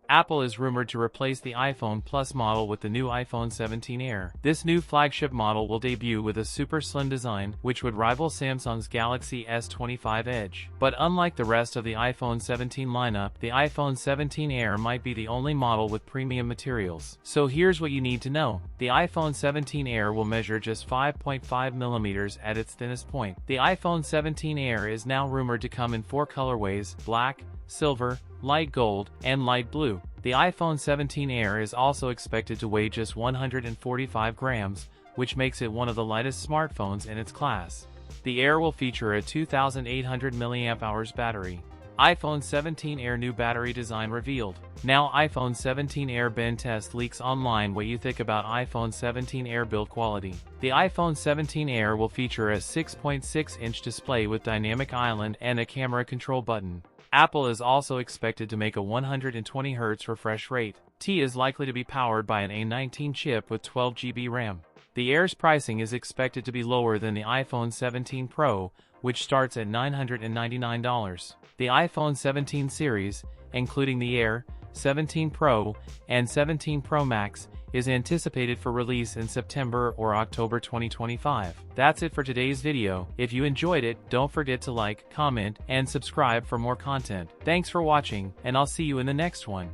Apple is rumored to replace the iPhone Plus model with the new iPhone 17 Air. This new flagship model will debut with a super slim design, which would rival Samsung's Galaxy S25 Edge. But unlike the rest of the iPhone 17 lineup, the iPhone 17 Air might be the only model with premium materials. So here's what you need to know. The iPhone 17 Air will measure just 5.5 mm at its thinnest point. The iPhone 17 Air is now rumored to come in 4 colorways: black, silver, light gold, and light blue. The iPhone 17 Air is also expected to weigh just 145 grams, which makes it one of the lightest smartphones in its class. The Air will feature a 2,800 mAh battery. iPhone 17 Air new battery design revealed. Now iPhone 17 Air Ben test leaks online what you think about iPhone 17 Air build quality. The iPhone 17 Air will feature a 6.6-inch display with dynamic island and a camera control button. Apple is also expected to make a 120 Hz refresh rate. T is likely to be powered by an A19 chip with 12 GB RAM. The Air's pricing is expected to be lower than the iPhone 17 Pro, which starts at $999. The iPhone 17 series, including the Air, 17 Pro, and 17 Pro Max, is anticipated for release in September or October 2025. That's it for today's video. If you enjoyed it, don't forget to like, comment, and subscribe for more content. Thanks for watching, and I'll see you in the next one.